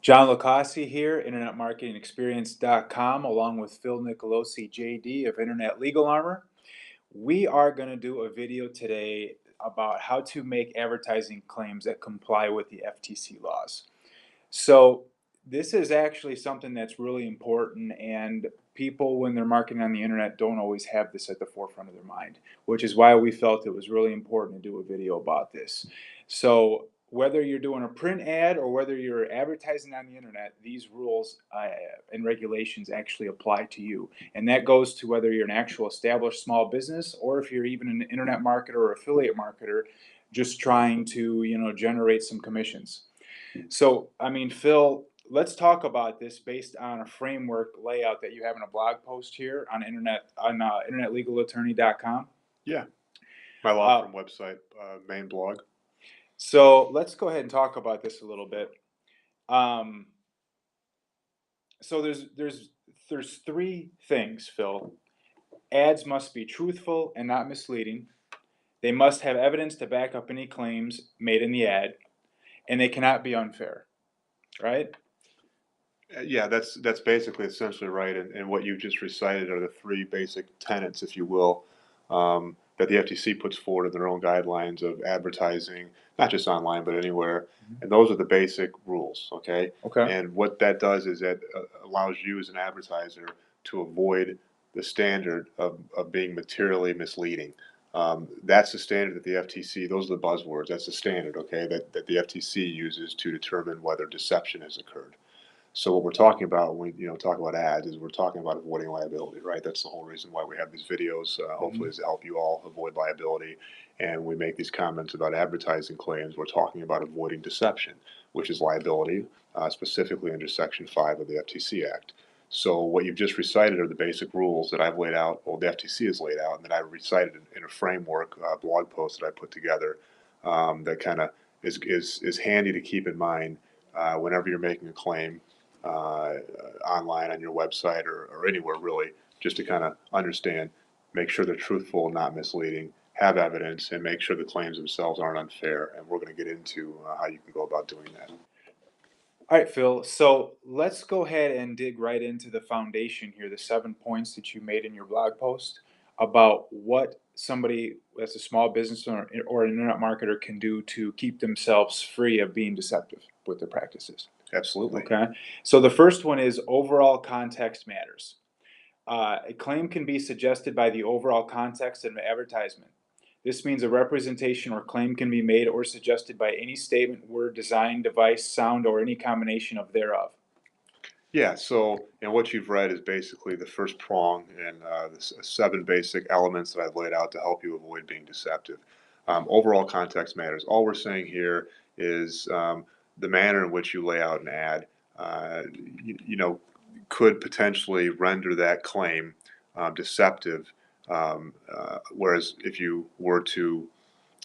John Lacossi here, InternetMarketingExperience.com, along with Phil Nicolosi, JD of Internet Legal Armor. We are going to do a video today about how to make advertising claims that comply with the FTC laws. So this is actually something that's really important, and people, when they're marketing on the internet, don't always have this at the forefront of their mind, which is why we felt it was really important to do a video about this. So whether you're doing a print ad or whether you're advertising on the internet, these rules and regulations actually apply to you. And that goes to whether you're an actual established small business or if you're even an internet marketer or affiliate marketer just trying to, generate some commissions. So, Phil, let's talk about this based on a framework layout that you have in a blog post here on internetlegalattorney.com. Yeah, my law firm website, main blog. So let's go ahead and talk about this a little bit. So there's three things, Phil. Ads must be truthful and not misleading. They must have evidence to back up any claims made in the ad, and they cannot be unfair, right? Yeah, that's basically essentially right. And what you've just recited are the three basic tenets, if you will, that the FTC puts forward in their own guidelines of advertising, not just online, but anywhere. And those are the basic rules, okay? Okay. And what that does is that allows you as an advertiser to avoid the standard of being materially misleading. That's the standard that the FTC, those are the buzzwords, that's the standard, okay, that the FTC uses to determine whether deception has occurred. So what we're talking about when we talk about ads is we're talking about avoiding liability, right? That's the whole reason why we have these videos. Hopefully, is to help you all avoid liability. And we make these comments about advertising claims. We're talking about avoiding deception, which is liability, specifically under Section 5 of the FTC Act. So what you've just recited are the basic rules that I've laid out, or the FTC has laid out, and that I recited in a framework blog post that I put together that kind of is handy to keep in mind whenever you're making a claim online on your website or anywhere really, just to kind of understand, make sure they're truthful, not misleading, have evidence, and make sure the claims themselves aren't unfair. And we're going to get into how you can go about doing that. All right, Phil. So let's go ahead and dig right into the foundation here, the 7 points that you made in your blog post about what somebody that's a small business or an internet marketer can do to keep themselves free of being deceptive with their practices. Absolutely. Okay. So the first one is overall context matters. A claim can be suggested by the overall context of an advertisement. This means a representation or claim can be made or suggested by any statement, word, design, device, sound, or any combination of thereof. Yeah, so and what you've read is basically the first prong and the 7 basic elements that I've laid out to help you avoid being deceptive. Overall context matters. All we're saying here is the manner in which you lay out an ad, uh, you know, could potentially render that claim deceptive. Whereas if you were to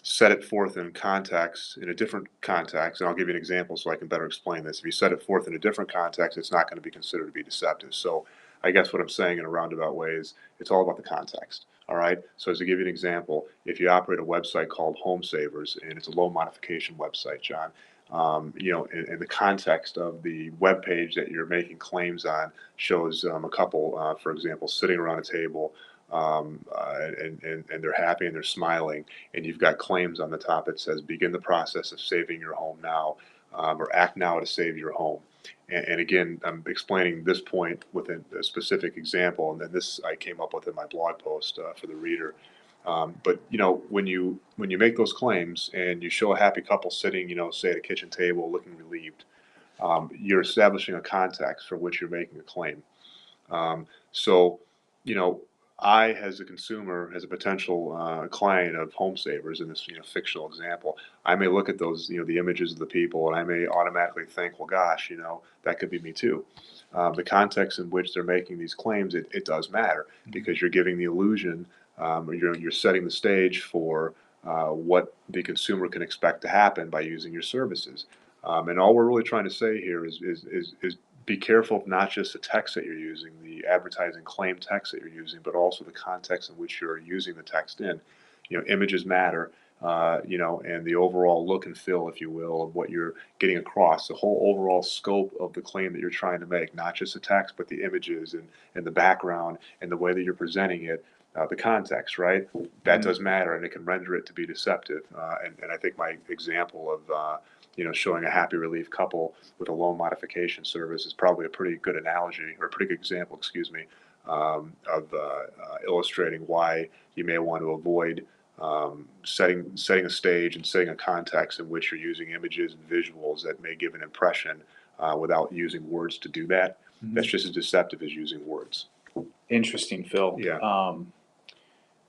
set it forth in context, in a different context, and I'll give you an example so I can better explain this. If you set it forth in a different context, it's not going to be considered to be deceptive. So I guess what I'm saying in a roundabout way is it's all about the context. All right. So as to give you an example, if you operate a website called Home Savers, and it's a loan modification website, John, in the context of the web page that you're making claims on shows a couple, for example, sitting around a table, and they're happy and they're smiling, and you've got claims on the top that says begin the process of saving your home now, or act now to save your home. And again, I'm explaining this point with a specific example, and then this I came up with in my blog post for the reader. But when you make those claims and you show a happy couple sitting, say at a kitchen table looking relieved, you're establishing a context for which you're making a claim. So, you know, I, as a consumer, as a potential client of Home Savers in this fictional example, I may look at those the images of the people, and I may automatically think, well, gosh, that could be me too. The context in which they're making these claims, it does matter because you're giving the illusion, you're setting the stage for what the consumer can expect to happen by using your services. And all we're really trying to say here is be careful of not just the text that you're using, the advertising claim text that you're using, but also the context in which you're using the text in. Images matter. and the overall look and feel, if you will, of what you're getting across, the whole overall scope of the claim that you're trying to make, not just the text, but the images and the background and the way that you're presenting it, the context, right? That Mhm. does matter, and it can render it to be deceptive. And I think my example of showing a happy relief couple with a loan modification service is probably a pretty good analogy, or a pretty good example, excuse me, of illustrating why you may want to avoid setting a stage and setting a context in which you're using images and visuals that may give an impression without using words to do that. That's Mhm. just as deceptive as using words. Interesting, Phil. Yeah.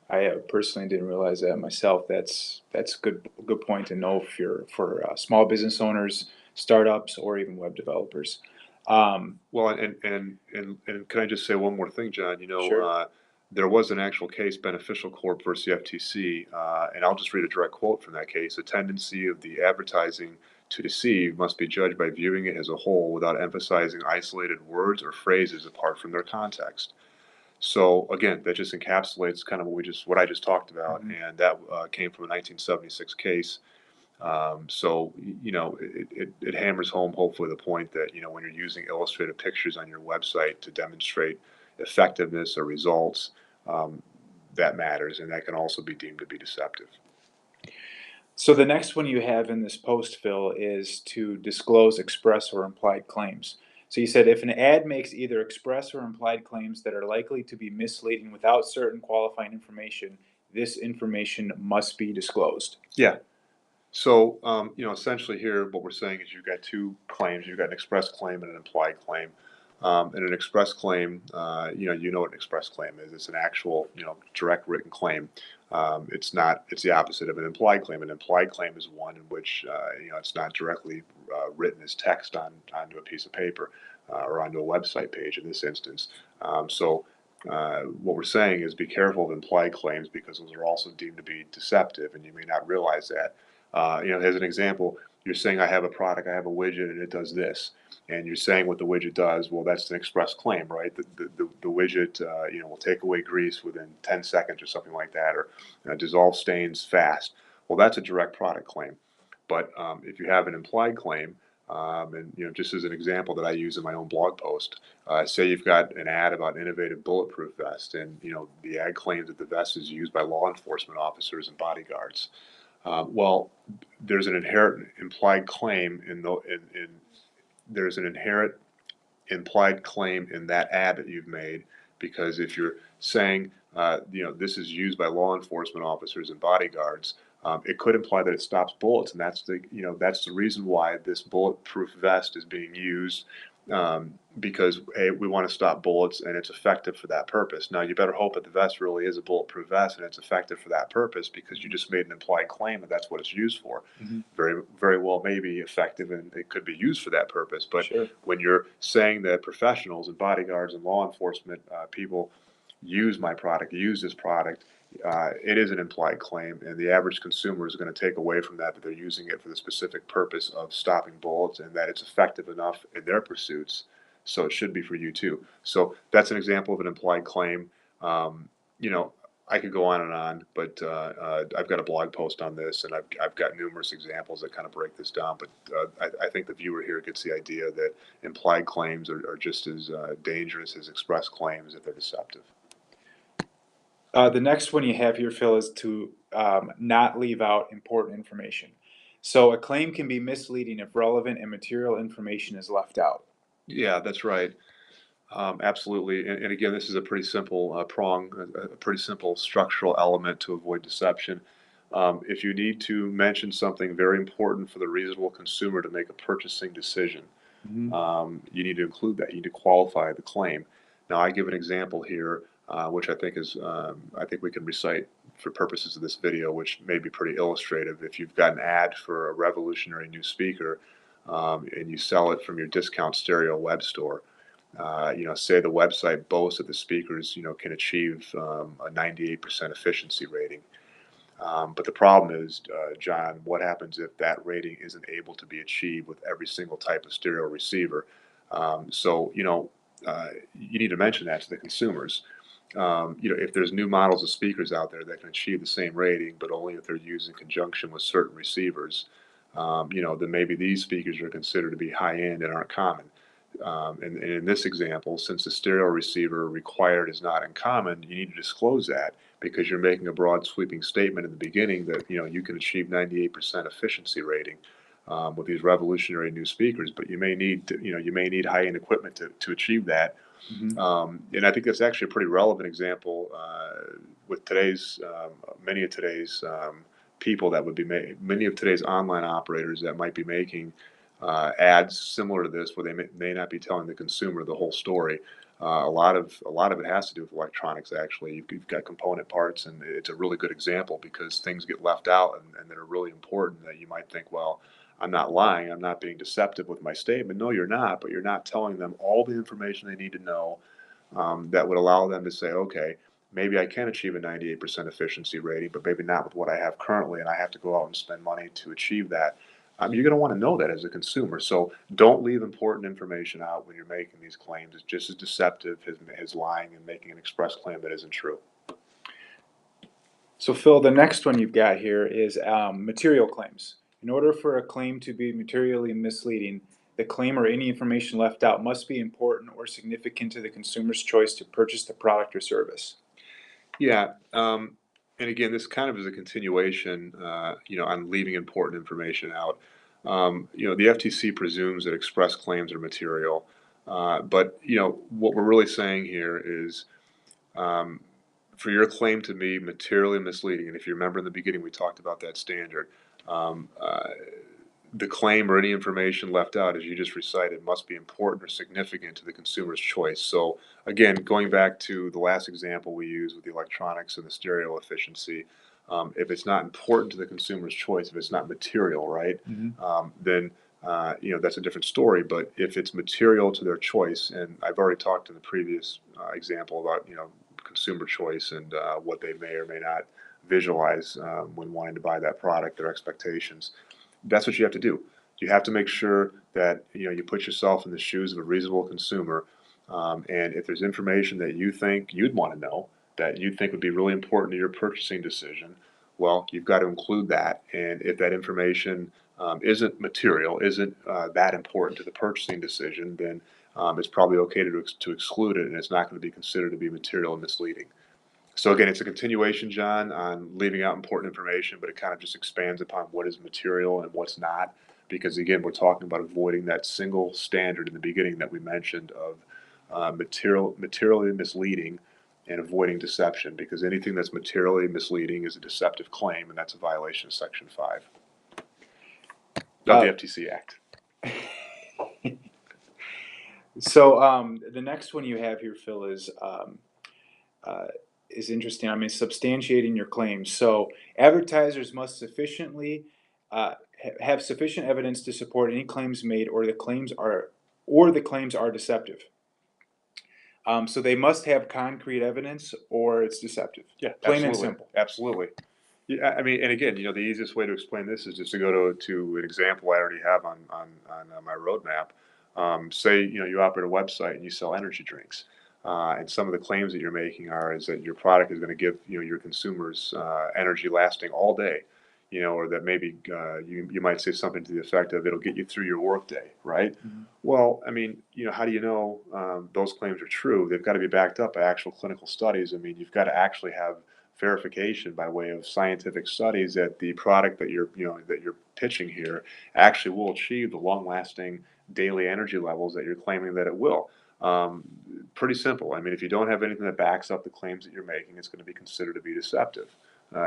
I personally didn't realize that myself. That's good point to know if you're for small business owners, startups, or even web developers. Um, Well, and can I just say one more thing, John? sure. There was an actual case, Beneficial Corp versus the FTC, and I'll just read a direct quote from that case. A tendency of the advertising to deceive must be judged by viewing it as a whole without emphasizing isolated words or phrases apart from their context. So again, that just encapsulates kind of what I just talked about, Mhm. and that came from a 1976 case. It hammers home hopefully the point that when you're using illustrated pictures on your website to demonstrate effectiveness or results, um, that matters, and that can also be deemed to be deceptive. So the next one you have in this post, Phil, is to disclose express or implied claims. So you said if an ad makes either express or implied claims that are likely to be misleading without certain qualifying information, this information must be disclosed. Yeah. So, essentially here, what we're saying is you've got two claims. You've got an express claim and an implied claim. And an express claim, you know what an express claim is. It's an actual, direct written claim. It's not. It's the opposite of an implied claim. An implied claim is one in which, it's not directly written as text onto a piece of paper or onto a website page in this instance. What we're saying is be careful of implied claims because those are also deemed to be deceptive, and you may not realize that. As an example, you're saying I have a product, I have a widget, and it does this, and you're saying what the widget does. Well, that's an express claim, right? The widget, will take away grease within 10 seconds or something like that, or dissolve stains fast. Well, that's a direct product claim. But if you have an implied claim, and just as an example that I use in my own blog post, say you've got an ad about innovative bulletproof vest, and the ad claims that the vest is used by law enforcement officers and bodyguards. Well, there's an inherent implied claim there's an inherent implied claim in that ad that you've made, because if you're saying this is used by law enforcement officers and bodyguards, it could imply that it stops bullets, and that's the reason why this bulletproof vest is being used, because hey, we want to stop bullets and it's effective for that purpose. Now you better hope that the vest really is a bulletproof vest and it's effective for that purpose, because you just made an implied claim that that's what it's used for. Mhm. Very very well may be effective and it could be used for that purpose, but Sure. when you're saying that professionals and bodyguards and law enforcement people use this product, it is an implied claim, and the average consumer is going to take away from that they're using it for the specific purpose of stopping bullets and that it's effective enough in their pursuits. So it should be for you too. So that's an example of an implied claim. Um, you know, I could go on, but I've got a blog post on this, and I've got numerous examples that kind of break this down. But I think the viewer here gets the idea that implied claims are just as dangerous as express claims if they're deceptive. The next one you have here, Phil, is to not leave out important information. So a claim can be misleading if relevant and material information is left out. Yeah, that's right. Absolutely. And again, this is a pretty simple a pretty simple structural element to avoid deception. If you need to mention something very important for the reasonable consumer to make a purchasing decision, Mhm. you need to include that. You need to qualify the claim. Now, I give an example here, which I think we can recite for purposes of this video, which may be pretty illustrative. If you've got an ad for a revolutionary new speaker, and you sell it from your discount stereo web store, say the website boasts that the speakers, can achieve a 98% efficiency rating. But the problem is, John, what happens if that rating isn't able to be achieved with every single type of stereo receiver? You need to mention that to the consumers. If there's new models of speakers out there that can achieve the same rating, but only if they're used in conjunction with certain receivers, then maybe these speakers are considered to be high end and aren't common. And in this example, since the stereo receiver required is not uncommon, you need to disclose that because you're making a broad sweeping statement in the beginning that you can achieve 98% efficiency rating with these revolutionary new speakers, but you may need high end equipment to achieve that. Hmm. And I think that's actually a pretty relevant example with today's many of today's people that would be many of today's online operators that might be making ads similar to this, where they may not be telling the consumer the whole story. A lot of it has to do with electronics. Actually, you've got component parts, and it's a really good example because things get left out and that are really important. That you might think, well, I'm not lying. I'm not being deceptive with my statement. No, you're not. But you're not telling them all the information they need to know that would allow them to say, okay, maybe I can achieve a 98% efficiency rating, but maybe not with what I have currently, and I have to go out and spend money to achieve that. You're going to want to know that as a consumer. So don't leave important information out when you're making these claims. It's just as deceptive as lying and making an express claim that isn't true. So Phil, the next one you've got here is material claims. In order for a claim to be materially misleading, the claim or any information left out must be important or significant to the consumer's choice to purchase the product or service. Yeah. And again, this kind of is a continuation, on leaving important information out. The FTC presumes that express claims are material, but what we're really saying here is um, for your claim to be materially misleading, and if you remember in the beginning, we talked about that standard. Um, uh, the claim or any information left out, as you just recited, must be important or significant to the consumer's choice. So, again, going back to the last example we used with the electronics and the stereo efficiency, if it's not important to the consumer's choice, if it's not material, right, Hmm. then that's a different story. But if it's material to their choice, and I've already talked in the previous example about consumer choice and what they may or may not visualize when wanting to buy that product, their expectations. That's what you have to do. You have to make sure that you put yourself in the shoes of a reasonable consumer, and if there's information that you think you'd want to know that you think would be really important to your purchasing decision, well, you've got to include that. And if that information isn't material, isn't that important to the purchasing decision, then it's probably okay to exclude it, and it's not going to be considered to be material and misleading. So again, it's a continuation, John, on leaving out important information, but it kind of just expands upon what is material and what's not. Because again, we're talking about avoiding that single standard in the beginning that we mentioned of materially misleading and avoiding deception. Because anything that's materially misleading is a deceptive claim, and that's a violation of Section 5 of the Uh, FTC Act. so the next one you have here, Phil, uh, is interesting. I mean, substantiating your claims. So advertisers must have sufficient evidence to support any claims made, or the claims are deceptive. So they must have concrete evidence, or it's deceptive. Yeah, Plain and absolutely, simple. absolutely. Yeah, I mean, and again, the easiest way to explain this is just to go to an example I already have on my roadmap. Say, you operate a website and you sell energy drinks, and some of the claims that you're making is that your product is going to give your consumers energy lasting all day, or that maybe you might say something to the effect of it'll get you through your workday, right? Mhm. Well, I mean, how do you know those claims are true? They've got to be backed up by actual clinical studies. I mean, you've got to actually have verification by way of scientific studies that the product that you're pitching here actually will achieve the long-lasting daily energy levels that you're claiming that it will. Um, Pretty simple. I mean, if you don't have anything that backs up the claims that you're making, it's going to be considered to be deceptive.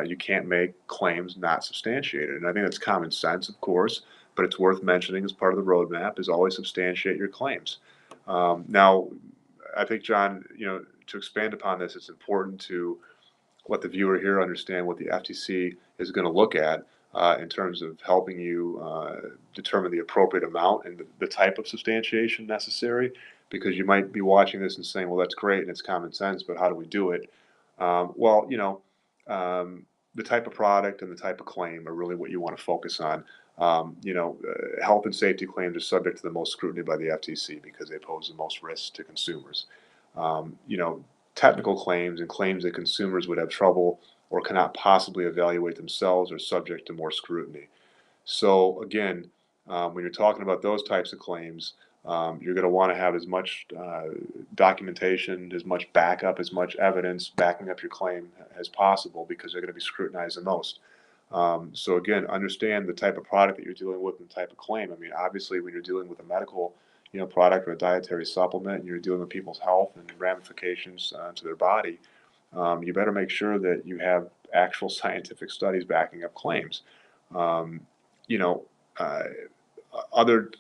You can't make claims not substantiated, and I think that's common sense, of course, but it's worth mentioning as part of the roadmap is always substantiate your claims. Now, I think, John, to expand upon this, it's important to let the viewer here understand what the FTC is going to look at in terms of helping you determine the appropriate amount and the type of substantiation necessary. Because you might be watching this and saying, well, that's great and it's common sense, but how do we do it? Well, the type of product and the type of claim are really what you want to focus on. Health and safety claims are subject to the most scrutiny by the FTC because they pose the most risk to consumers. Um, you know, technical claims and claims that consumers would have trouble or cannot possibly evaluate themselves are subject to more scrutiny. So again, when you're talking about those types of claims, you're going to want to have as much documentation, as much backup, as much evidence backing up your claim as possible, because they're going to be scrutinized the most. So again, understand the type of product that you're dealing with and the type of claim. I mean, obviously, when you're dealing with a medical, product or a dietary supplement, and you're dealing with people's health and ramifications to their body, you better make sure that you have actual scientific studies backing up claims. Um, you know, uh, other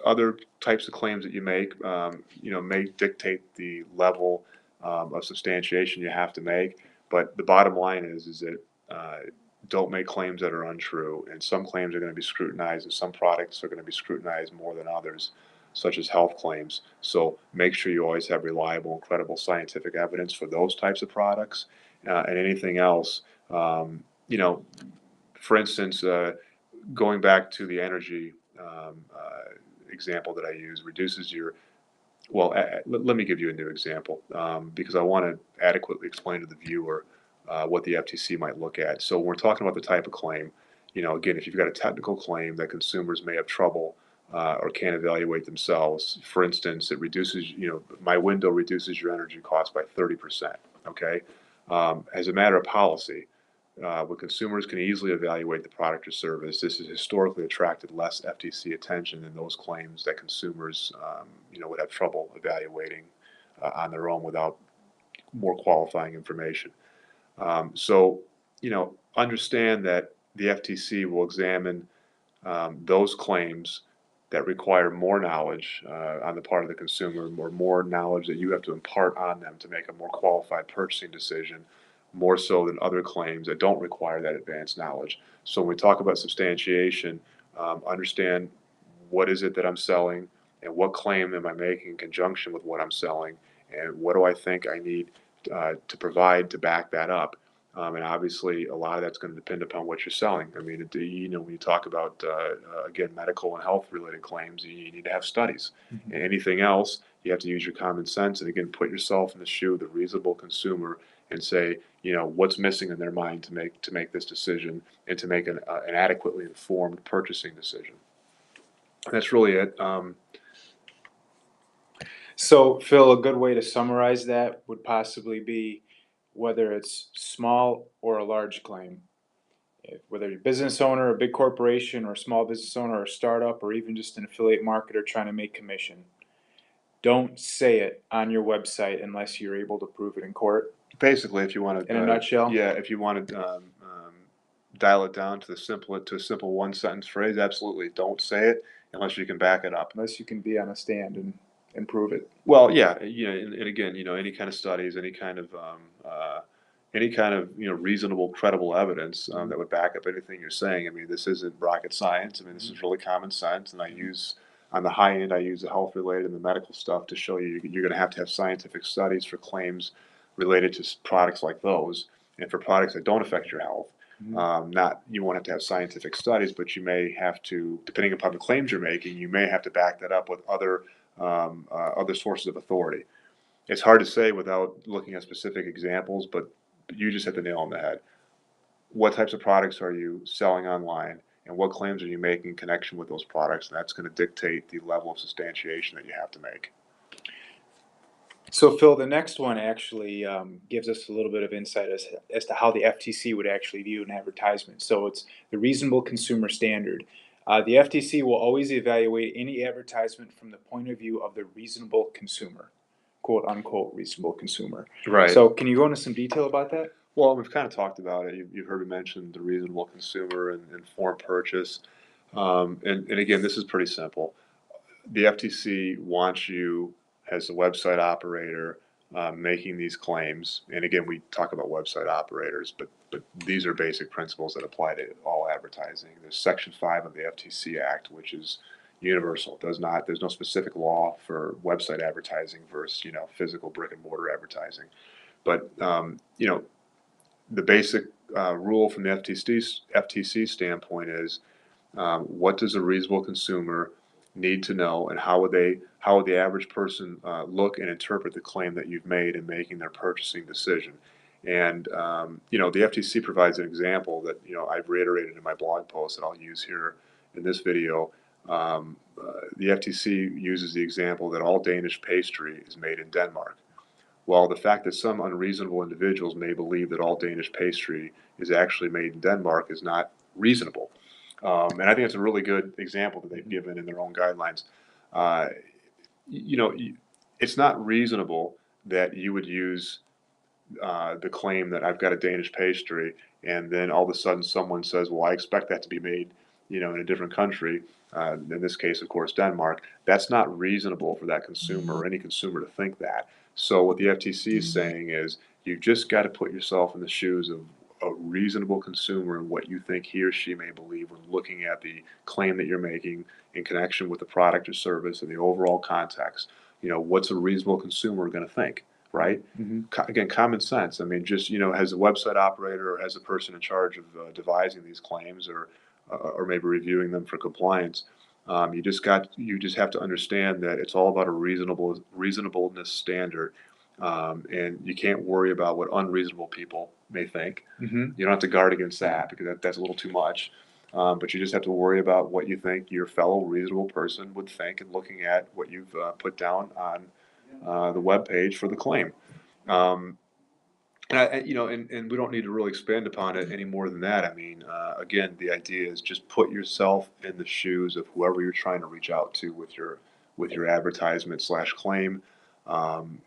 types of claims that you make, may dictate the level of substantiation you have to make. But the bottom line is that don't make claims that are untrue. And some claims are going to be scrutinized, and some products are going to be scrutinized more than others, such as health claims. So make sure you always have reliable and credible scientific evidence for those types of products, and anything else. For instance, going back to the energy example that I use, reduces your, well, let me give you a new example, because I want to adequately explain to the viewer what the FTC might look at. So when we're talking about the type of claim, again, if you've got a technical claim that consumers may have trouble or can't evaluate themselves, for instance, it reduces, my window reduces your energy cost by 30%. Okay. As a matter of policy, when consumers can easily evaluate the product or service, this has historically attracted less FTC attention than those claims that consumers, would have trouble evaluating on their own without more qualifying information. So, understand that the FTC will examine those claims that require more knowledge on the part of the consumer, or more knowledge that you have to impart on them to make a more qualified purchasing decision, more so than other claims that don't require that advanced knowledge. So when we talk about substantiation, understand what is it that I'm selling, and what claim am I making in conjunction with what I'm selling, and what do I think I need to provide to back that up. And obviously, a lot of that's going to depend upon what you're selling. I mean, when you talk about, again, medical and health related claims, you need to have studies. Mhm. And anything else, you have to use your common sense, and again, put yourself in the shoe of the reasonable consumer and say, what's missing in their mind to make this decision, and to make an adequately informed purchasing decision. And that's really it. So, Phil, a good way to summarize that would possibly be whether it's small or a large claim. Whether you're a business owner, a big corporation, or a small business owner, or a startup, or even just an affiliate marketer trying to make commission, don't say it on your website unless you're able to prove it in court. Basically, if you want In a to, nutshell, yeah, if you want to dial it down to a simple one sentence phrase, absolutely, don't say it unless you can back it up. unless you can be on a stand and prove it. Well, yeah, and again, any kind of studies, any kind of reasonable, credible evidence Mhm. that would back up anything you're saying. I mean, this isn't rocket science. I mean, this is really common sense, and I use on the high end, I use the health related and the medical stuff to show you're going to have scientific studies for claims related to products like those, and for products that don't affect your health. Mhm. Not you won't have to have scientific studies, but you may have to, depending upon the claims you're making, you may have to back that up with other sources of authority. It's hard to say without looking at specific examples, but you just hit the nail on the head. What types of products are you selling online, and what claims are you making in connection with those products? And that's going to dictate the level of substantiation that you have to make. So, Phil, the next one actually gives us a little bit of insight as to how the FTC would actually view an advertisement. So, it's the reasonable consumer standard. The FTC will always evaluate any advertisement from the point of view of the reasonable consumer, quote unquote, reasonable consumer. Right. So, can you go into some detail about that? Well, we've kind of talked about it. You've heard me mention the reasonable consumer and informed purchase. And again, this is pretty simple. The FTC wants you, as a website operator, making these claims. And again, we talk about website operators, but these are basic principles that apply to all advertising. There's Section 5 of the FTC Act, which is universal. It does not. There's no specific law for website advertising versus physical brick and mortar advertising. But the basic rule from the FTC standpoint is, what does a reasonable consumer need to know, and how would the average person look and interpret the claim that you've made in making their purchasing decision. And the FTC provides an example that I've reiterated in my blog post that I'll use here in this video. The FTC uses the example that all Danish pastry is made in Denmark. Well, the fact that some unreasonable individuals may believe that all Danish pastry is actually made in Denmark is not reasonable. And I think it's a really good example that they've given in their own guidelines. Uh, you know, it's not reasonable that you would use the claim that I've got a Danish pastry, and then all of a sudden someone says, "Well, I expect that to be made, in a different country." In this case, of course, Denmark. That's not reasonable for that consumer or any consumer to think that. So what the FTC is saying is, you've just got to put yourself in the shoes of a reasonable consumer and what you think he or she may believe when looking at the claim that you're making in connection with the product or service and the overall context. What's a reasonable consumer going to think? Right? Mm-hmm. Again, common sense. I mean, just as a website operator or as a person in charge of devising these claims or maybe reviewing them for compliance, you just have to understand that it's all about a reasonableness standard, and you can't worry about what unreasonable people may think. Mm-hmm. You don't have to guard against that because that's a little too much. But you just have to worry about what you think your fellow reasonable person would think in looking at what you've put down on the web page for the claim. Um, and we don't need to really expand upon it any more than that. I mean, again, the idea is just put yourself in the shoes of whoever you're trying to reach out to with your advertisement slash claim, um,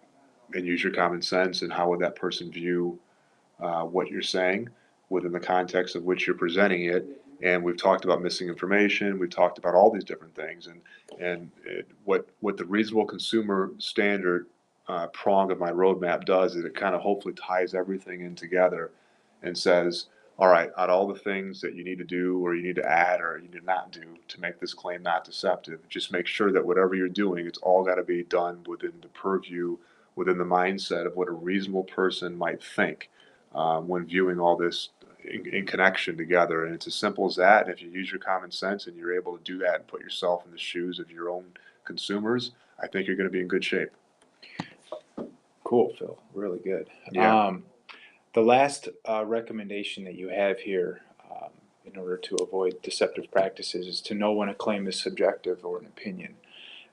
and use your common sense. And how would that person view what you're saying within the context of which you're presenting it? And we've talked about missing information. We've talked about all these different things, and what the reasonable consumer standard prong of my roadmap does is it kind of hopefully ties everything in together and says, all right, out of all the things that you need to do or you need to add or you need to not do to make this claim not deceptive, just make sure that whatever you're doing, it's all got to be done within the purview, within the mindset of what a reasonable person might think when viewing all this in connection together. And it's as simple as that. And if you use your common sense and you're able to do that and put yourself in the shoes of your own consumers, I think you're going to be in good shape. Cool, Phil. Really good. Yeah. The last recommendation that you have here, in order to avoid deceptive practices, is to know when a claim is subjective or an opinion.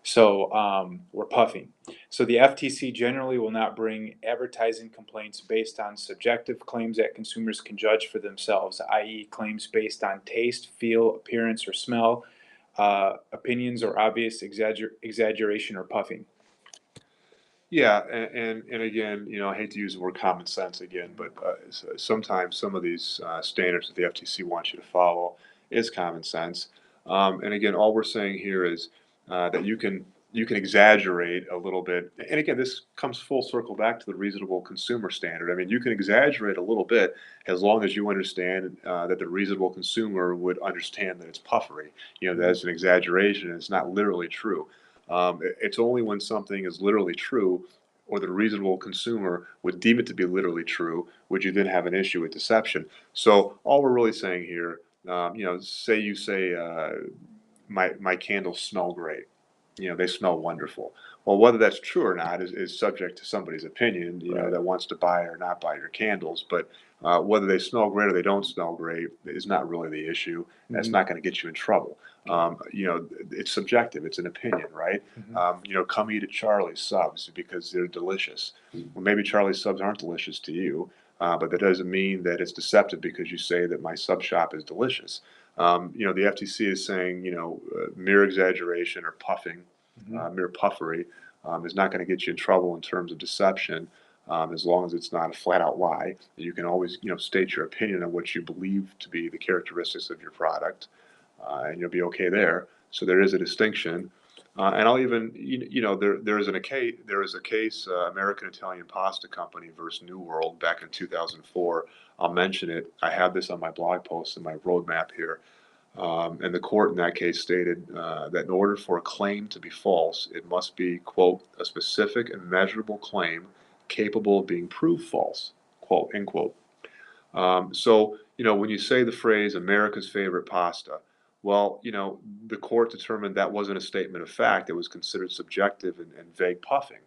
So we're puffing. So the FTC generally will not bring advertising complaints based on subjective claims that consumers can judge for themselves, i.e., claims based on taste, feel, appearance, or smell, opinions, or obvious exaggeration or puffing. Yeah, and again, I hate to use the word common sense again, but sometimes some of these standards that the FTC wants you to follow is common sense. And again, all we're saying here is that you can exaggerate a little bit. And again, this comes full circle back to the reasonable consumer standard. I mean, you can exaggerate a little bit as long as you understand that the reasonable consumer would understand that it's puffery. That's an exaggeration, and it's not literally true. It's only when something is literally true, or the reasonable consumer would deem it to be literally true, would you then have an issue with deception. So all we're really saying here, say you say my candles smell great. They smell wonderful. Well, whether that's true or not is subject to somebody's opinion, Right. that wants to buy or not buy your candles. But whether they smell great or they don't smell great is not really the issue. That's Mm-hmm. not going to get you in trouble. It's subjective. It's an opinion, right? Mm-hmm. Come eat at Charlie's Subs because they're delicious. Well, maybe Charlie's Subs aren't delicious to you, but that doesn't mean that it's deceptive because you say that my sub shop is delicious. The FTC is saying, mere exaggeration or puffing, Mm-hmm. mere puffery, is not going to get you in trouble in terms of deception, as long as it's not a flat out lie. You can always, state your opinion on what you believe to be the characteristics of your product, and you'll be okay there. So there is a distinction. And I'll even, there is a case, American Italian Pasta Company versus New World back in 2004. I'll mention it. I have this on my blog post in my roadmap here. And the court in that case stated that in order for a claim to be false, it must be, quote, a specific and measurable claim capable of being proved false, quote, end quote. So, when you say the phrase America's favorite pasta, Well, the court determined that wasn't a statement of fact. It was considered subjective and vague puffing.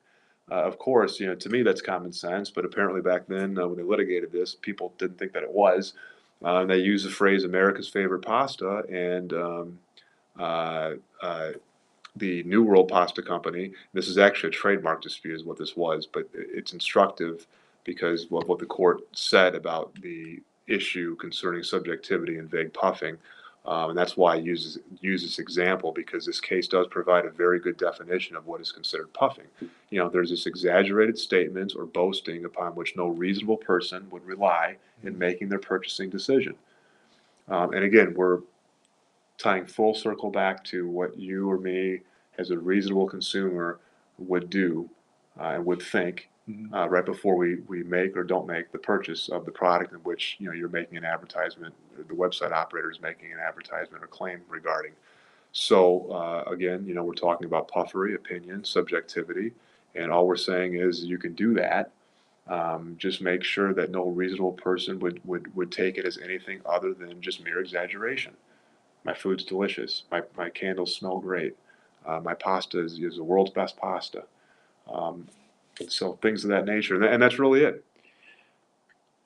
Of course, to me that's common sense, but apparently back then when they litigated this, people didn't think that it was. And they used the phrase "America's favorite pasta," and uh, uh, the New World Pasta Company. This is actually a trademark dispute, is what this was, but it's instructive because of what the court said about the issue concerning subjectivity and vague puffing. And that's why I use this example, because this case does provide a very good definition of what is considered puffing. There's this exaggerated statement or boasting upon which no reasonable person would rely in making their purchasing decision. And again, we're tying full circle back to what you or me, as a reasonable consumer, would do and would think right before we make or don't make the purchase of the product in which you're making an advertisement, the website operator is making an advertisement or claim regarding. So again, we're talking about puffery, opinion, subjectivity, and all we're saying is you can do that. Just make sure that no reasonable person would take it as anything other than just mere exaggeration. My food's delicious. My candles smell great. My pasta is the world's best pasta. Um, and so things of that nature, and that's really it.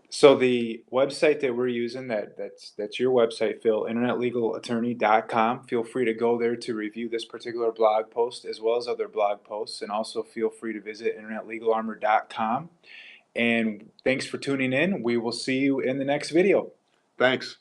So the website that we're using, that's your website, Phil, internetlegalattorney.com. Feel free to go there to review this particular blog post as well as other blog posts, and also feel free to visit internetlegalarmor.com. And thanks for tuning in. We will see you in the next video. Thanks.